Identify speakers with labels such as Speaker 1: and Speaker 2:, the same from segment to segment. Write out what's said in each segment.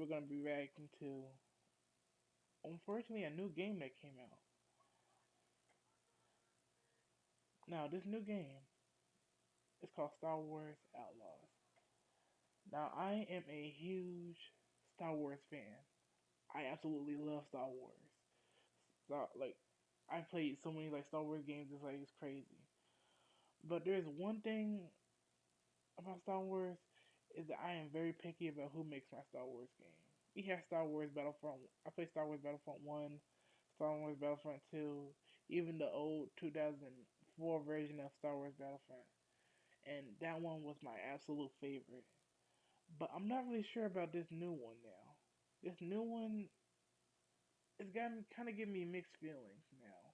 Speaker 1: we're gonna be reacting to, unfortunately, a new game that came out. Now, this new game is called Star Wars Outlaws. Now, I am a huge Star Wars fan. I absolutely love Star Wars. Like, I played so many like Star Wars games. It's crazy. But there's one thing about Star Wars is that I am very picky about who makes my Star Wars game. We have Star Wars Battlefront. I play Star Wars Battlefront 1, Star Wars Battlefront 2, even the old 2004 version of Star Wars Battlefront. And that one was my absolute favorite. But I'm not really sure about this new one now. This new one is gotten kind of giving me mixed feelings now.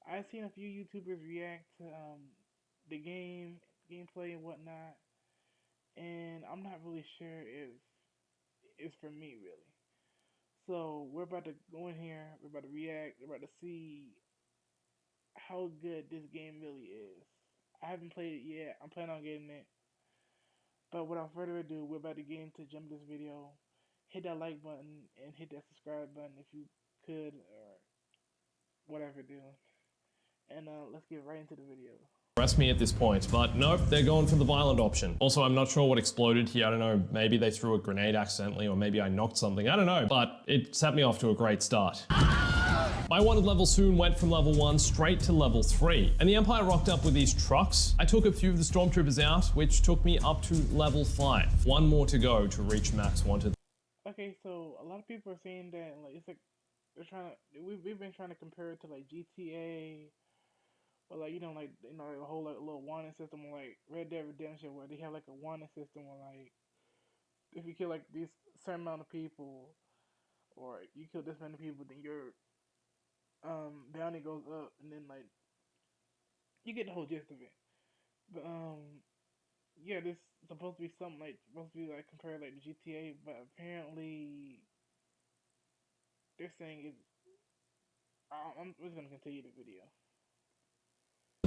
Speaker 1: I've seen a few YouTubers react to the gameplay and whatnot, and I'm not really sure if it's for me really. So we're about to go in here. We're about to react. We're about to see how good this game really is. I haven't played it yet. I'm planning on getting it. But without further ado, we're about to get into jump this video. Hit that like button and hit that subscribe button if you could or whatever do. And let's get right into the video.
Speaker 2: Arrest me at this point, but nope, they're going for the violent option. Also, I'm not sure what exploded here. I don't know, maybe they threw a grenade accidentally, or maybe I knocked something. I don't know, but it set me off to a great start. My wanted level soon went from level 1 straight to level 3, and the Empire rocked up with these trucks. I took a few of the stormtroopers out, which took me up to level 5. One more to go to reach max wanted.
Speaker 1: Okay, so a lot of people are saying that like it's like they're trying to we've been trying to compare it to like GTA or like a whole like little warning system like Red Dead Redemption where they have like a warning system where like if you kill like this certain amount of people or you kill this many people then your bounty goes up and then like you get the whole gist of it. But yeah, this is supposed to be something like supposed to be like compared like to GTA, but apparently they're saying it's. I'm just gonna continue the video.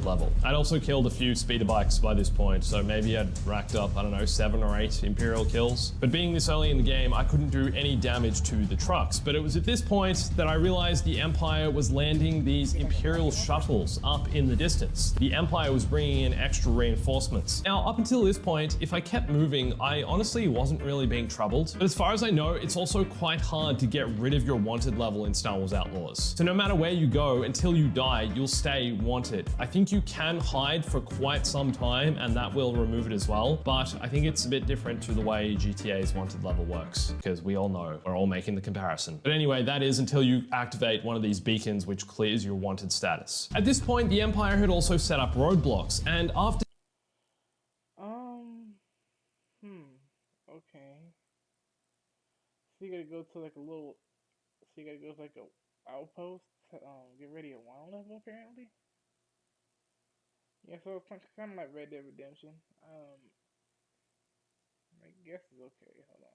Speaker 2: Level. I'd also killed a few speeder bikes by this point, so maybe I'd racked up, I don't know, 7 or 8 Imperial kills. But being this early in the game, I couldn't do any damage to the trucks. But it was at this point that I realized the Empire was landing these Imperial shuttles up in the distance. The Empire was bringing in extra reinforcements. Now, up until this point, if I kept moving, I honestly wasn't really being troubled. But as far as I know, it's also quite hard to get rid of your wanted level in Star Wars Outlaws. So no matter where you go, until you die, you'll stay wanted. I think you can hide for quite some time and that will remove it as well, but I think it's a bit different to the way GTA's wanted level works, because we all know, we're all making the comparison. But anyway, that is until you activate one of these beacons which clears your wanted status. At this point, the Empire had also set up roadblocks, and after
Speaker 1: Okay. So you gotta go to like a little, so you gotta go to like a outpost to get ready at one level apparently. Yeah, so it's kind of like Red Dead Redemption. I guess it's okay. Hold on.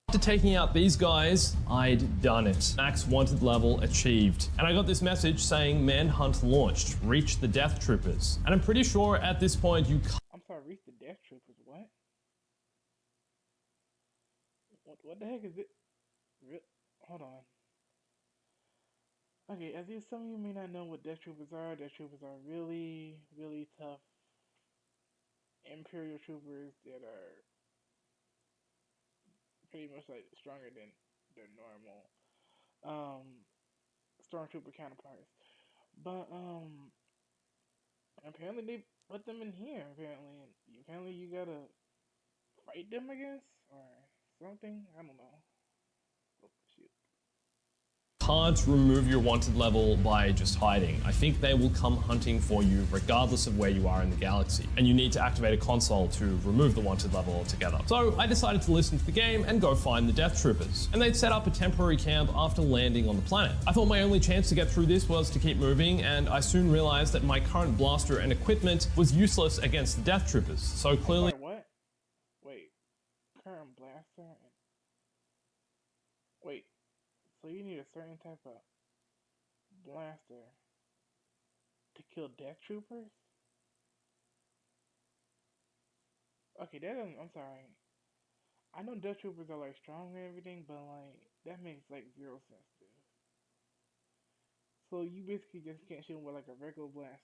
Speaker 2: After taking out these guys, I'd done it. Max wanted level achieved. And I got this message saying manhunt launched, reach the death troopers. And I'm pretty sure at this point you
Speaker 1: I'm sorry, reach the death troopers. What? What the heck is it? Hold on. Okay, as you, some of you may not know what death troopers are. Death troopers are really, really tough Imperial troopers that are pretty much like stronger than their normal stormtrooper counterparts. But apparently they put them in here. Apparently you gotta fight them, I guess, or something. I don't know. Oh shoot.
Speaker 2: can't remove your wanted level by just hiding. I think they will come hunting for you regardless of where you are in the galaxy. And you need to activate a console to remove the wanted level altogether. So I decided to listen to the game and go find the death troopers. And they'd set up a temporary camp after landing on the planet. I thought my only chance to get through this was to keep moving, and I soon realized that my current blaster and equipment was useless against the death troopers. So clearly—
Speaker 1: what? Wait. Current blaster and wait. So you need a certain type of blaster to kill death troopers? Okay, that doesn't. I'm sorry. I know Death Troopers are like strong and everything, but like that makes like zero sense, dude. So you basically just can't shoot them with like a regular blaster.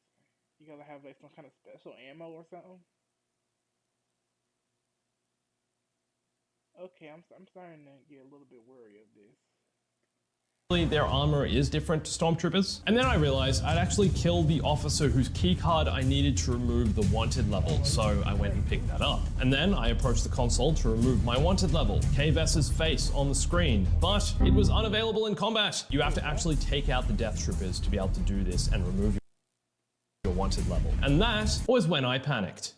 Speaker 1: You gotta have like some kind of special ammo or something. Okay, I'm starting to get a little bit worried of this.
Speaker 2: Their armor is different to stormtroopers. And then I realized I'd actually killed the officer whose keycard I needed to remove the wanted level, so I went and picked that up. And then I approached the console to remove my wanted level, K-Vess's face on the screen, but it was unavailable in combat. You have to actually take out the Death Troopers to be able to do this and remove your wanted level. And that was when I panicked.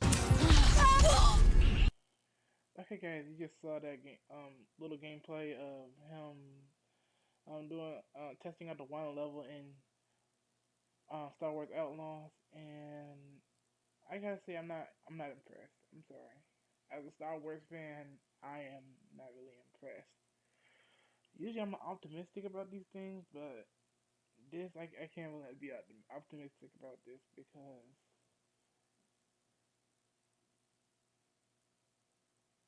Speaker 1: Okay, guys, you just saw that little gameplay of him doing testing out the one level in Star Wars Outlaws, and I gotta say I'm not impressed. I'm sorry. As a Star Wars fan, I am not really impressed. Usually I'm optimistic about these things, but this I can't really be optimistic about this because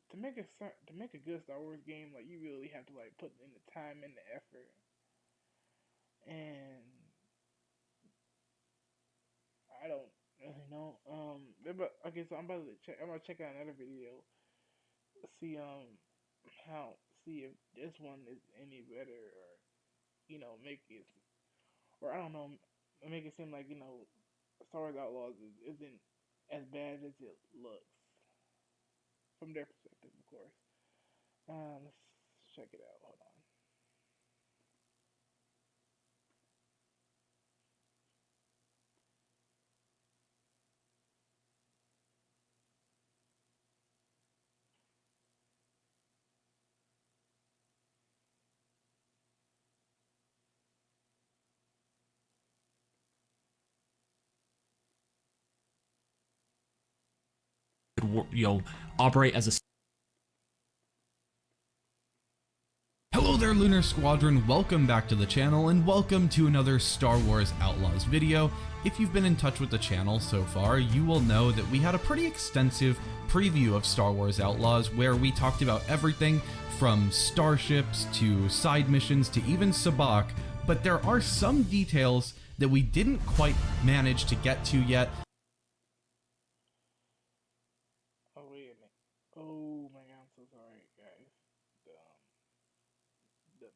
Speaker 1: to make a good Star Wars game, like you really have to like put in the time and the effort. And I don't really know. But okay, so I'm about to check. I'm gonna check out another video. See how see if this one is any better, or make it, or I don't know, make it seem like Star Wars Outlaws isn't as bad as it looks from their perspective, of course. Let's check it out. Hold on.
Speaker 3: Operate as a... Hello there, Lunar Squadron, welcome back to the channel, and welcome to another Star Wars Outlaws video. If you've been in touch with the channel so far, you will know that we had a pretty extensive preview of Star Wars Outlaws where we talked about everything from starships to side missions to even Sabacc, but there are some details that we didn't quite manage to get to yet.
Speaker 1: Oh wait a minute. Oh my god, I'm so sorry, guys. The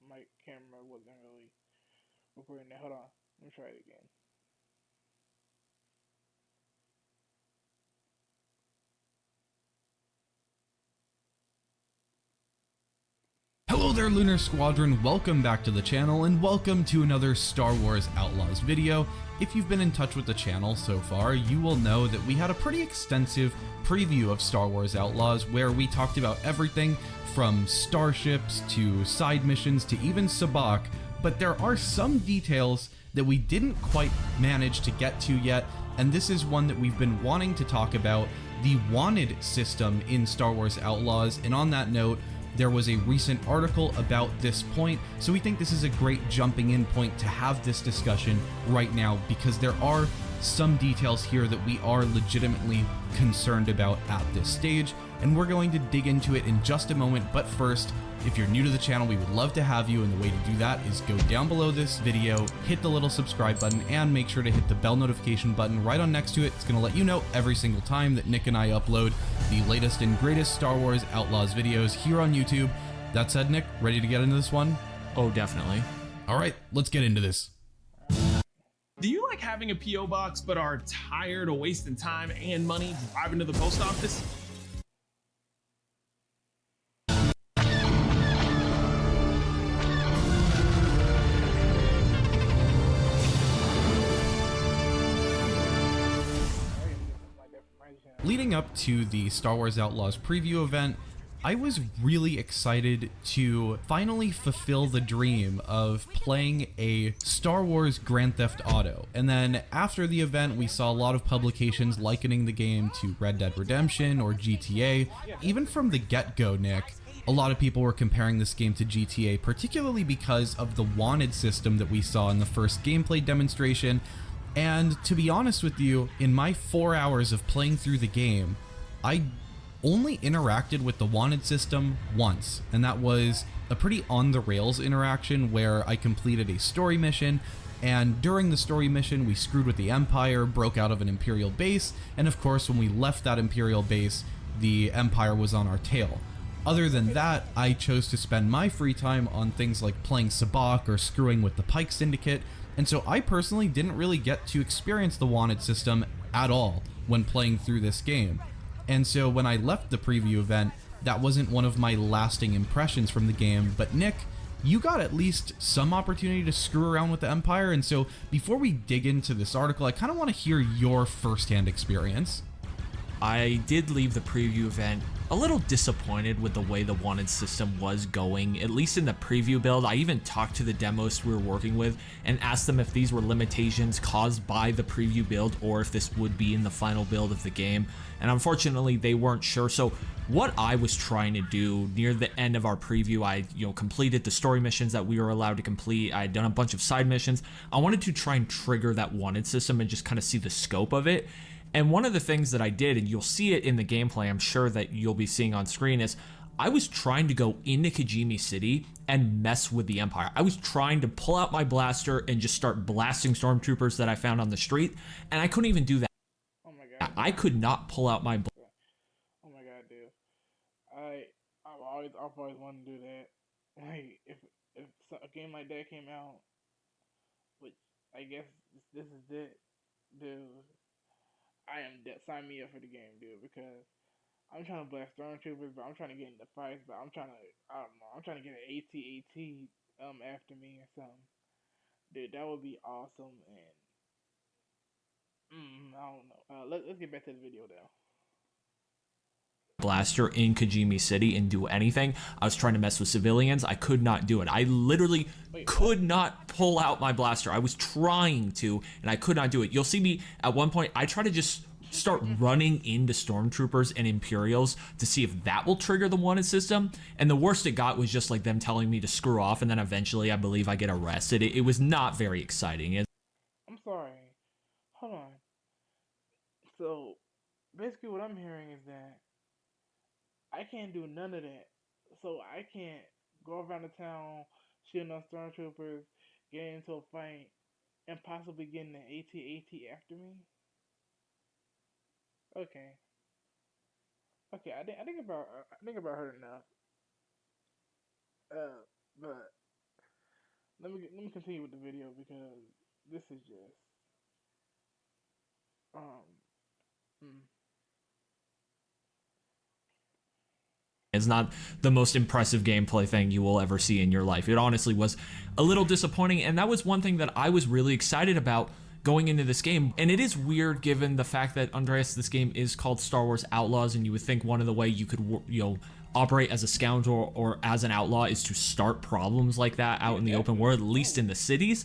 Speaker 1: mic camera wasn't really recording that. Hold on, let me try it again.
Speaker 3: Hello there, Lunar Squadron, welcome back to the channel, and welcome to another Star Wars Outlaws video. If you've been in touch with the channel so far, you will know that we had a pretty extensive preview of Star Wars Outlaws where we talked about everything from starships to side missions to even Sabacc, but there are some details that we didn't quite manage to get to yet, and this is one that we've been wanting to talk about, the wanted system in Star Wars Outlaws. And on that note, there was a recent article about this point, so we think this is a great jumping in point to have this discussion right now, because there are some details here that we are legitimately concerned about at this stage, and we're going to dig into it in just a moment. But first, if you're new to the channel, we would love to have you, and the way to do that is go down below this video, hit the little subscribe button, and make sure to hit the bell notification button right on next to it. It's going to let you know every single time that Nick and I upload the latest and greatest Star Wars Outlaws videos here on YouTube. That said, Nick, ready to get into this one?
Speaker 4: Oh, definitely.
Speaker 3: All right, let's get into this.
Speaker 4: Do you like having a P.O. box but are tired of wasting time and money driving to the post office?
Speaker 3: Leading up to the Star Wars Outlaws preview event, I was really excited to finally fulfill the dream of playing a Star Wars Grand Theft Auto. And then after the event, we saw a lot of publications likening the game to Red Dead Redemption or GTA. Even from the get-go, Nick, a lot of people were comparing this game to GTA, particularly because of the wanted system that we saw in the first gameplay demonstration. And to be honest with you, in my 4 hours of playing through the game, I only interacted with the wanted system once, and that was a pretty on the rails interaction where I completed a story mission, and during the story mission we screwed with the Empire, broke out of an Imperial base, and of course when we left that Imperial base, the Empire was on our tail. Other than that, I chose to spend my free time on things like playing Sabacc or screwing with the Pike Syndicate, and so I personally didn't really get to experience the wanted system at all when playing through this game. And so when I left the preview event, that wasn't one of my lasting impressions from the game. But Nick, you got at least some opportunity to screw around with the Empire, and so before we dig into this article, I kind of want to hear your firsthand experience.
Speaker 5: I did leave the preview event a little disappointed with the way the wanted system was going, at least in the preview build. I even talked to the demos we were working with and asked them if these were limitations caused by the preview build or if this would be in the final build of the game, and unfortunately they weren't sure. So what I was trying to do near the end of our preview, I completed the story missions that we were allowed to complete. I had done a bunch of side missions. I wanted to try and trigger that wanted system and just kind of see the scope of it. And one of the things that I did, and you'll see it in the gameplay, I'm sure that you'll be seeing on screen, is I was trying to go into Kijimi City and mess with the Empire. I was trying to pull out my blaster and just start blasting stormtroopers that I found on the street, and I couldn't even do that.
Speaker 1: Oh my god.
Speaker 5: I could not pull out my
Speaker 1: Oh my god, dude. I've always wanted to do that. Like, if a game like that came out, which I guess this is it, dude. I am dead. Sign me up for the game, dude, because I'm trying to blast stormtroopers, but I'm trying to get into fights, but I'm trying to get an AT-AT after me or something. Dude, that would be awesome, and I don't know. Let's get back to the video now.
Speaker 5: blaster in Kijimi City and do anything. I was trying to mess with civilians. I could not do it. I literally could not pull out my blaster. I was trying to, and I could not do it. You'll see me at one point, I try to just start running into stormtroopers and Imperials to see if that will trigger the wanted system, and the worst it got was just like them telling me to screw off, and then eventually I believe I get arrested. It was not very exciting.
Speaker 1: I'm sorry. Hold on. So, basically what I'm hearing is that I can't do none of that. So I can't go around the town shooting on stormtroopers, getting into a fight, and possibly getting an AT-AT after me? Okay. Okay, I think about her enough. But let me continue with the video because this is just mm.
Speaker 5: It's not the most impressive gameplay thing you will ever see in your life. It honestly was a little disappointing, and that was one thing that I was really excited about going into this game. And it is weird given the fact that, Andreas, this game is called Star Wars Outlaws, and you would think one of the way you could, operate as a scoundrel or as an outlaw is to start problems like that out in the open world, at least in the cities.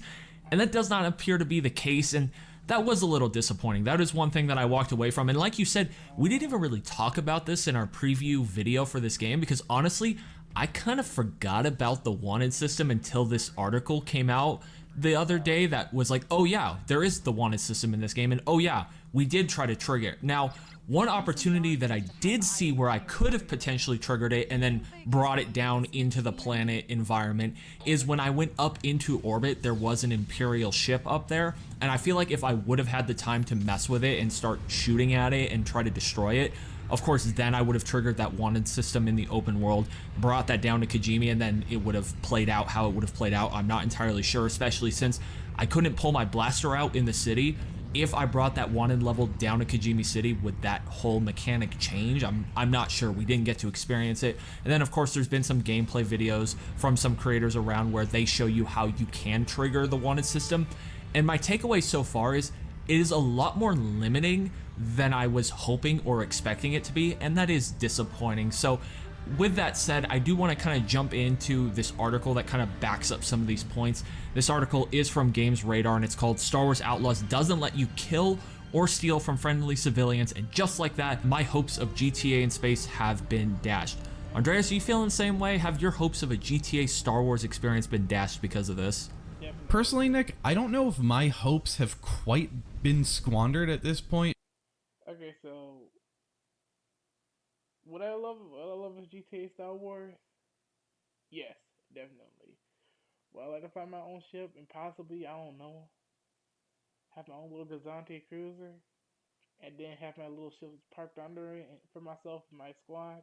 Speaker 5: And that does not appear to be the case, and that was a little disappointing. That is one thing that I walked away from. And like you said, we didn't even really talk about this in our preview video for this game because honestly, I kind of forgot about the wanted system until this article came out the other day that was like, oh yeah, there is the wanted system in this game, and oh yeah, we did try to trigger it. Now, one opportunity that I did see where I could have potentially triggered it and then brought it down into the planet environment is when I went up into orbit, there was an Imperial ship up there, and I feel like if I would have had the time to mess with it and start shooting at it and try to destroy it, of course, then I would have triggered that wanted system in the open world, brought that down to Kijimi, and then it would have played out how it would have played out. I'm not entirely sure, especially since I couldn't pull my blaster out in the city. If I brought that wanted level down to Kijimi City, would that whole mechanic change? I'm not sure. We didn't get to experience it. And then, of course, there's been some gameplay videos from some creators around where they show you how you can trigger the wanted system. And my takeaway so far is it is a lot more limiting than I was hoping or expecting it to be, and that is disappointing. So with that said, I do want to kind of jump into this article that kind of backs up some of these points. This article is from Games Radar, and it's called Star Wars Outlaws Doesn't Let You Kill or Steal from Friendly Civilians, and just like that, my hopes of GTA in space have been dashed. Andreas, are you feeling the same way? Have your hopes of a GTA Star Wars experience been dashed because of this?
Speaker 3: Personally, Nick, I don't know if my hopes have quite been squandered at this point.
Speaker 1: Okay, so what I love is GTA Star Wars. Yes, definitely. Well, I like to find my own ship and possibly, I don't know, have my own little Gazante cruiser and then have my little ship parked under it for myself and my squad.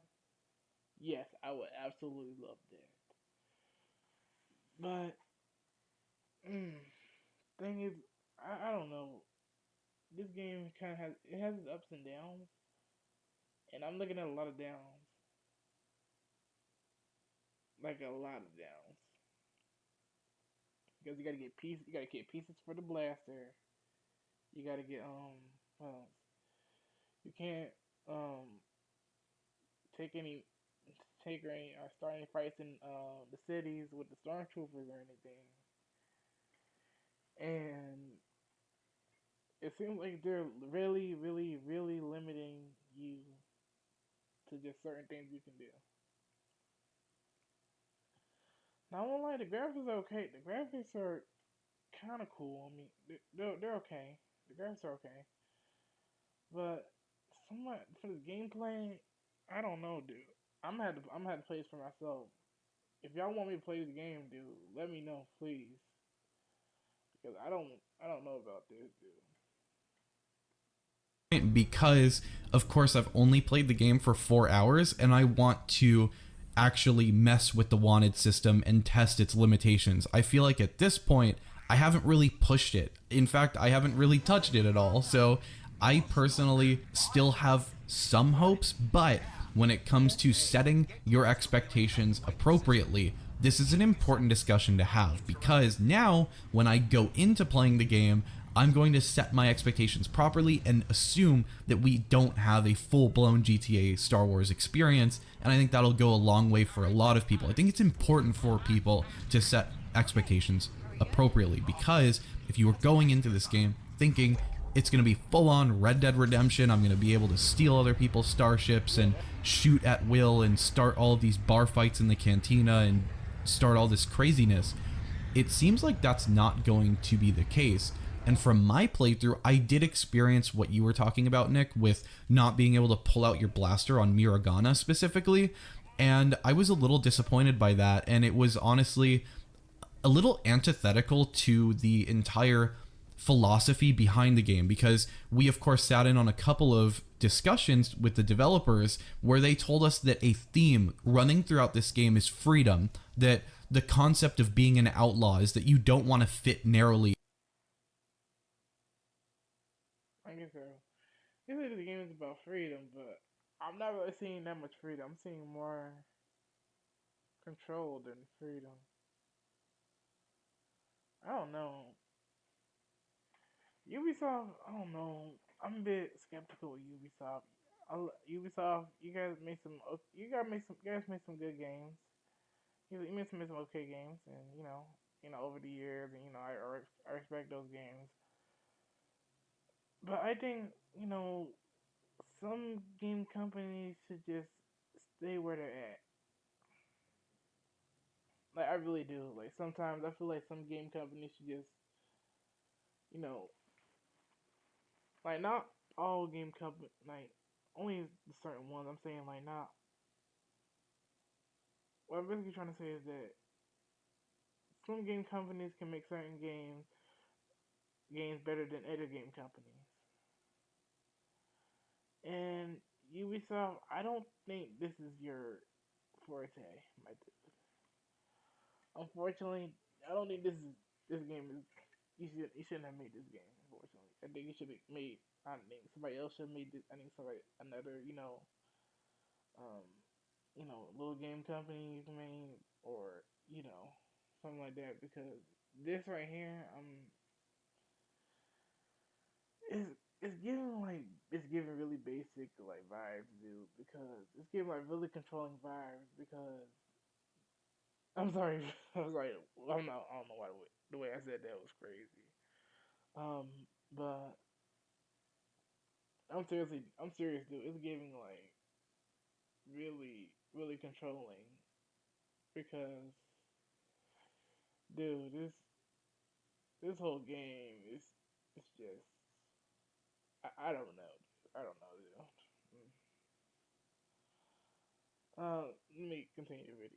Speaker 1: Yes, I would absolutely love that. But thing is, I don't know. This game kind of has its ups and downs, and I'm looking at a lot of downs, like a lot of downs, because you gotta get pieces for the blaster. You gotta get well, you can't um take any take any or start any fights in the cities with the stormtroopers or anything. And it seems like they're really, really, really limiting you to just certain things you can do. Now, I won't lie, the graphics are okay. The graphics are kind of cool. I mean, they're okay. The graphics are okay, but somewhat for the gameplay, I don't know, dude. I'm gonna have to play this for myself. If y'all want me to play this game, dude, let me know, please, because I don't know about this, dude.
Speaker 3: Because of course I've only played the game for 4 hours and I want to actually mess with the wanted system and test its limitations. I feel like at this point I haven't really pushed it. In fact, I haven't really touched it at all. So I personally still have some hopes, but when it comes to setting your expectations appropriately, this is an important discussion to have because now when I go into playing the game, I'm going to set my expectations properly and assume that we don't have a full-blown GTA Star Wars experience, and I think that'll go a long way for a lot of people. I think it's important for people to set expectations appropriately because if you are going into this game thinking it's going to be full-on Red Dead Redemption, I'm going to be able to steal other people's starships and shoot at will and start all of these bar fights in the cantina and start all this craziness, it seems like that's not going to be the case. And from my playthrough, I did experience what you were talking about, Nick, with not being able to pull out your blaster on Miragana specifically. And I was a little disappointed by that. And it was honestly a little antithetical to the entire philosophy behind the game because we, of course, sat in on a couple of discussions with the developers where they told us that a theme running throughout this game is freedom, that the concept of being an outlaw is that you don't want to fit narrowly.
Speaker 1: I guess so. Usually the game is about freedom, but I'm not really seeing that much freedom. I'm seeing more control than freedom. I don't know. Ubisoft, I don't know. I'm a bit skeptical of Ubisoft. Ubisoft, you guys made some good games. You made some okay games, and over the years, and I respect those games. But I think some game companies should just stay where they're at. Like I really do. Like sometimes I feel like some game companies should just, you know, like not all game company, like only the certain ones. I'm saying like not. What I'm basically trying to say is that some game companies can make certain games better than other game companies. And Ubisoft, I don't think this is your forte, my dude. Unfortunately, I don't think this game is. You shouldn't have made this game. Unfortunately, I think you should have made. I think somebody else should have made this. I think somebody another um little game company you can make or something like that because this right here is it's giving really basic like vibes, dude. Because it's giving like really controlling vibes. Because I'm sorry, I'm sorry. I don't know why the way I said that was crazy. Um, but I'm serious, dude. It's giving like really, really controlling because, dude, this whole game is it's just I don't know, dude. I don't know, dude. Mm. Let me continue the video.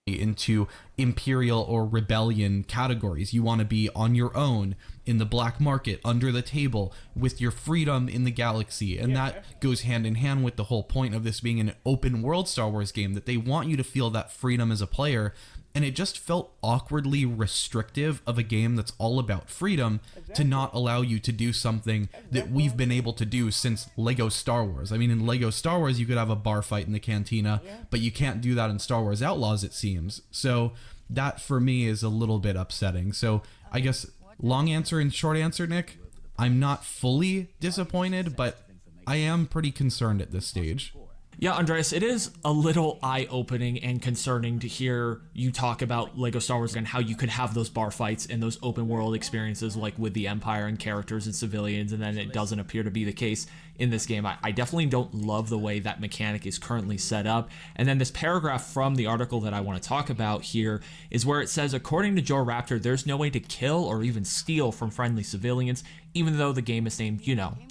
Speaker 3: Into imperial or rebellion categories. You want to be on your own in the black market, under the table, with your freedom in the galaxy. And that goes hand in hand with the whole point of this being an open world Star Wars game, that they want you to feel that freedom as a player. And it just felt awkwardly restrictive of a game that's all about freedom to not allow you to do something that we've been able to do since Lego Star Wars. I mean, in Lego Star Wars, you could have a bar fight in the cantina, but you can't do that in Star Wars Outlaws, it seems. So that, for me, is a little bit upsetting. So I guess long answer and short answer, Nick, I'm not fully disappointed, but I am pretty concerned at this stage.
Speaker 5: Yeah, Andreas, it is a little eye-opening and concerning to hear you talk about Lego Star Wars and how you could have those bar fights and those open world experiences like with the Empire and characters and civilians, and then it doesn't appear to be the case in this game. I definitely don't love the way that mechanic is currently set up. And then this paragraph from the article that I want to talk about here is where it says, according to Joe Raptor, there's no way to kill or even steal from friendly civilians, even though the game is named,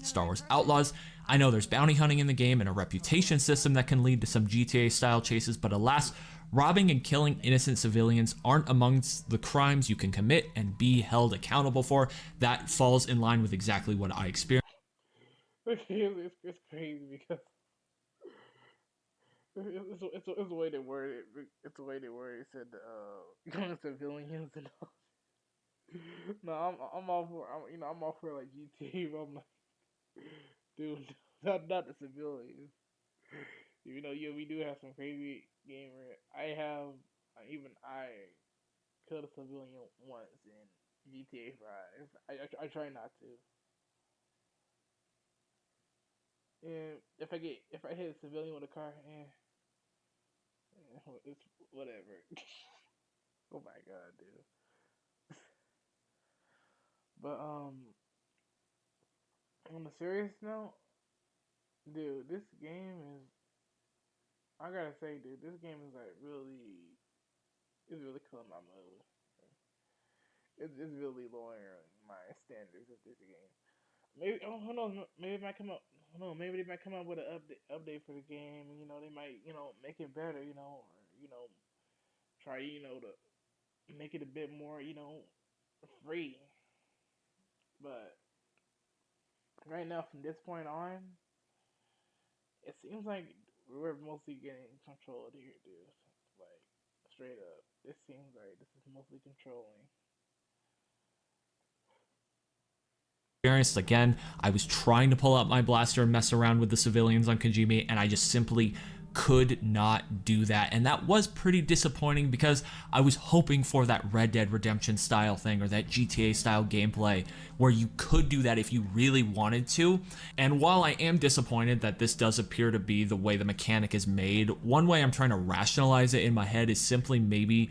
Speaker 5: Star Wars Outlaws. I know there's bounty hunting in the game and a reputation system that can lead to some GTA-style chases, but alas, robbing and killing innocent civilians aren't amongst the crimes you can commit and be held accountable for. That falls in line with exactly what I experienced.
Speaker 1: It's crazy because it's the way they word it. It's the way they word it. Said killing civilians and all. No, I'm all for I'm all for like GTA. But I'm like, dude, not the civilians. We do have some crazy gamer. I killed a civilian once in GTA 5. I try not to. And if I hit a civilian with a car, it's whatever. Oh my god, dude. But on a serious note, dude, this game is. I gotta say, dude, this game is like it's really killing my mood. It's really lowering my standards of this game. Maybe who knows? Maybe it might come up. Maybe they might come up with an update for the game. And, they might make it better. Or try to make it a bit more free. But right now, from this point on, it seems like we're mostly getting controlled here, dude. Like straight up, it seems like this is mostly controlling.
Speaker 5: Again, I was trying to pull out my blaster and mess around with the civilians on Kajimi, and I just simply could not do that. And that was pretty disappointing because I was hoping for that Red Dead Redemption style thing or that GTA style gameplay where you could do that if you really wanted to. And while I am disappointed that this does appear to be the way the mechanic is made, one way I'm trying to rationalize it in my head is simply maybe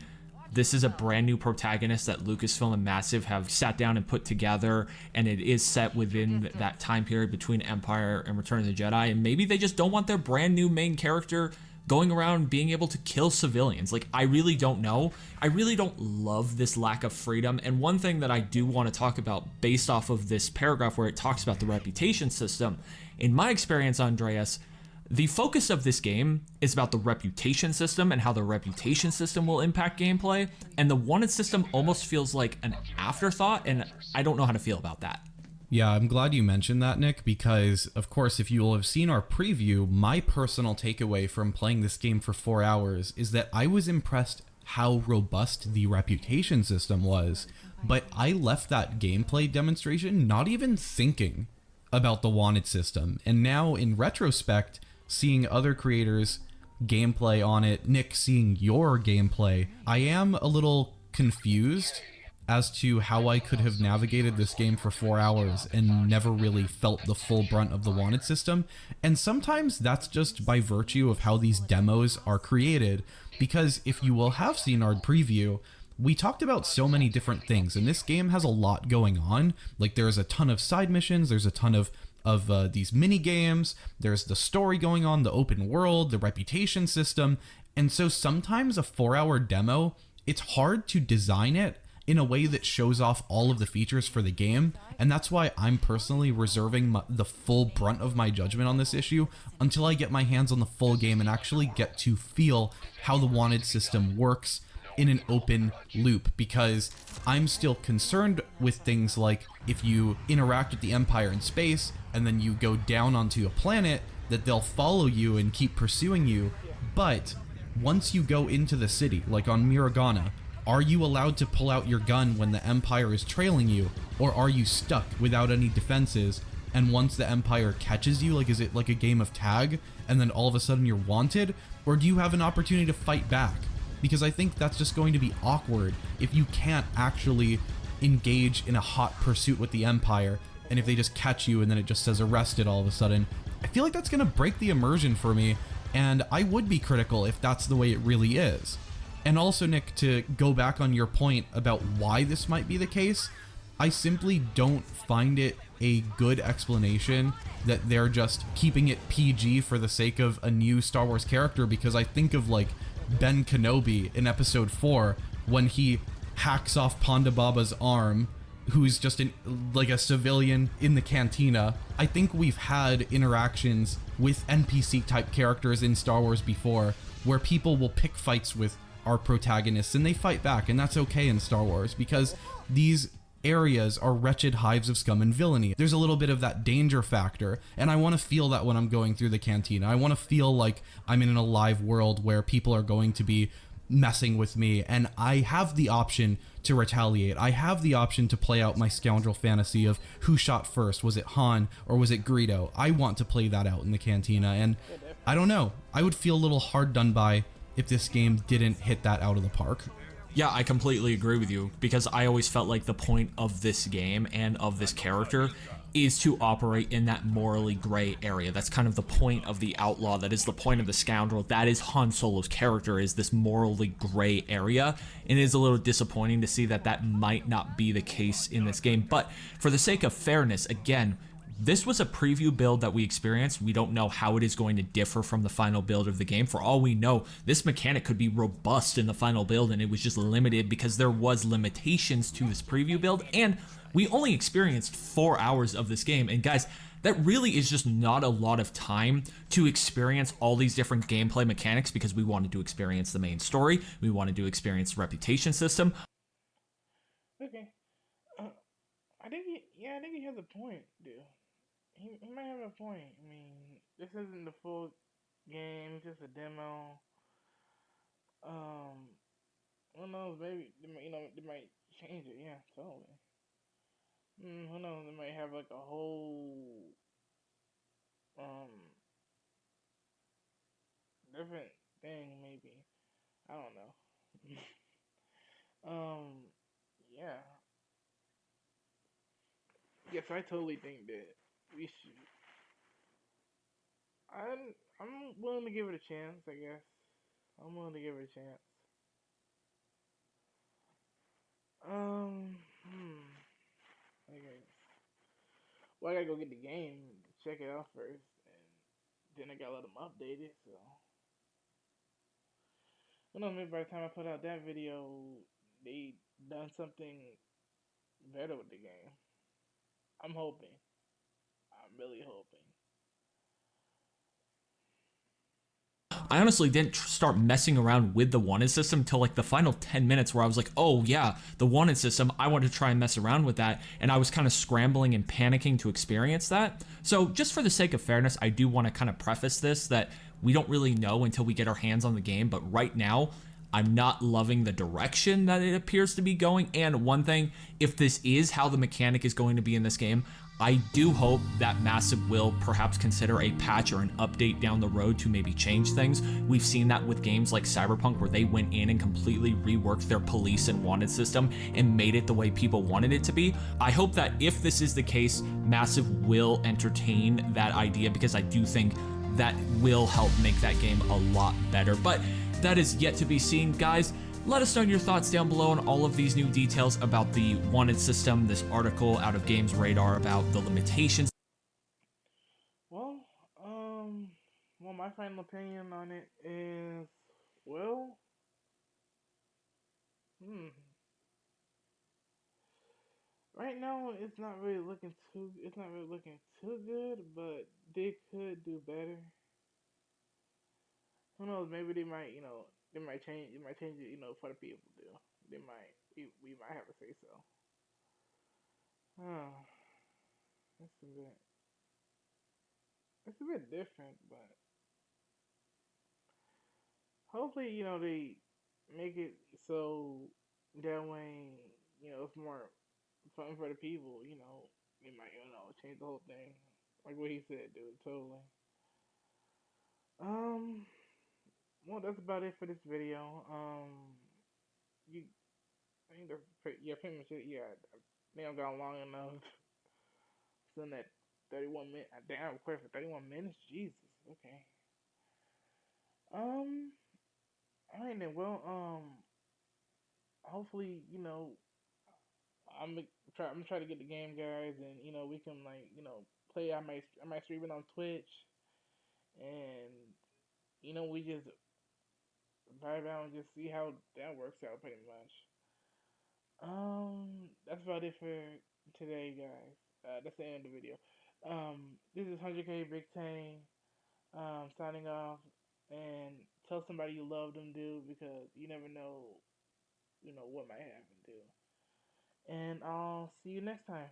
Speaker 5: this is a brand new protagonist that Lucasfilm and Massive have sat down and put together, and it is set within that time period between Empire and Return of the Jedi, and maybe they just don't want their brand new main character going around being able to kill civilians. Like, I really don't know. I really don't love this lack of freedom, and one thing that I do want to talk about based off of this paragraph where it talks about the reputation system, in my experience, Andreas, the focus of this game is about the reputation system and how the reputation system will impact gameplay, and the wanted system almost feels like an afterthought, and I don't know how to feel about that.
Speaker 3: Yeah, I'm glad you mentioned that, Nick, because, of course, if you will have seen our preview, my personal takeaway from playing this game for 4 hours is that I was impressed how robust the reputation system was, but I left that gameplay demonstration not even thinking about the wanted system, and now, in retrospect, seeing other creators' gameplay on it, Nick, seeing your gameplay, I am a little confused as to how I could have navigated this game for 4 hours and never really felt the full brunt of the wanted system. And sometimes that's just by virtue of how these demos are created, because if you will have seen our preview, we talked about so many different things, and this game has a lot going on. Like, there's a ton of side missions, there's a ton of these mini games, there's the story going on, the open world, the reputation system, and so sometimes a 4-hour demo, it's hard to design it in a way that shows off all of the features for the game, and that's why I'm personally reserving the full brunt of my judgment on this issue until I get my hands on the full game and actually get to feel how the wanted system works in an open loop, because I'm still concerned with things like if you interact with the Empire in space and then you go down onto a planet, that they'll follow you and keep pursuing you. But once you go into the city, like on Miragana, are you allowed to pull out your gun when the Empire is trailing you, or are you stuck without any defenses? And once the Empire catches you, like, is it like a game of tag and then all of a sudden you're wanted? Or do you have an opportunity to fight back? Because I think that's just going to be awkward if you can't actually engage in a hot pursuit with the Empire, and if they just catch you and then it just says arrested all of a sudden. I feel like that's going to break the immersion for me, and I would be critical if that's the way it really is. And also, Nick, to go back on your point about why this might be the case, I simply don't find it a good explanation that they're just keeping it PG for the sake of a new Star Wars character, because I think of like Ben Kenobi in episode 4 when he hacks off Ponda Baba's arm, who's just like a civilian in the cantina. I think we've had interactions with NPC type characters in Star Wars before where people will pick fights with our protagonists and they fight back, and that's okay in Star Wars because these areas are wretched hives of scum and villainy. There's a little bit of that danger factor, and I want to feel that when I'm going through the cantina. I want to feel like I'm in an alive world where people are going to be messing with me, and I have the option to retaliate. I have the option to play out my scoundrel fantasy of who shot first. Was it Han or was it Greedo? I want to play that out in the cantina, and I don't know. I would feel a little hard done by if this game didn't hit that out of the park.
Speaker 5: Yeah, I completely agree with you, because I always felt like the point of this game and of this character is to operate in that morally gray area. That's kind of the point of the outlaw. That is the point of the scoundrel. That is Han Solo's character, is this morally gray area. And it is a little disappointing to see that that might not be the case in this game. But for the sake of fairness, again, this was a preview build that we experienced. We don't know how it is going to differ from the final build of the game. For all we know, this mechanic could be robust in the final build, and it was just limited because there was limitations to this preview build, and we only experienced 4 hours of this game. And guys, that really is just not a lot of time to experience all these different gameplay mechanics, because we wanted to experience the main story, we wanted to experience the reputation system.
Speaker 1: Okay. I think he has a point, dude. He might have a point. I mean, this isn't the full game. It's just a demo. Who knows? Maybe they might change it. Yeah, totally. Who knows? They might have like a whole different thing. Maybe, I don't know. Yeah. Yes, I totally think that we should. I'm willing to give it a chance. I guess I'm willing to give it a chance. Um. Hmm. I guess. Well, I gotta go get the game, check it out first, and then I gotta let them update it. So, I don't know. Maybe by the time I put out that video, they done something better with the game. I'm hoping. I'm really hoping.
Speaker 5: I honestly didn't start messing around with the wanted system until like the final 10 minutes, where I was like, oh yeah, the wanted system, I want to try and mess around with that, and I was kind of scrambling and panicking to experience that. So just for the sake of fairness, I do want to kind of preface this that we don't really know until we get our hands on the game, but right now, I'm not loving the direction that it appears to be going. And one thing, if this is how the mechanic is going to be in this game, I do hope that Massive will perhaps consider a patch or an update down the road to maybe change things. We've seen that with games like Cyberpunk, where they went in and completely reworked their police and wanted system and made it the way people wanted it to be. I hope that if this is the case, Massive will entertain that idea, because I do think that will help make that game a lot better. But that is yet to be seen, guys. Let us know your thoughts down below on all of these new details about the wanted system, this article out of Games Radar about the limitations.
Speaker 1: Well, my final opinion on it is, well, right now it's not really looking too. It's not really looking too good, but they could do better. Who knows? Maybe they might. They might change. It might change it. For the people to do. They might. We might have to say so. Oh, it's a bit. It's a bit different, but hopefully, they make it so that way, it's more fun for the people. They might, change the whole thing, like what he said, dude. Totally. Um. Well, that's about it for this video. You, I think yeah, pretty much it. Yeah, I think I've gone long enough. Still in that 31 minute. Damn, I recorded for 31 minutes. Jesus. Okay. Um. All right then. Well. Hopefully, I'm gonna try. I'm gonna try to get the game, guys, and we can like play. I might stream it on Twitch, and we just vibe out and just see how that works out, pretty much. That's about it for today, guys. That's the end of the video. This is 100K Big Tang. Signing off, and tell somebody you love them, dude, because you never know, what might happen, dude. And I'll see you next time.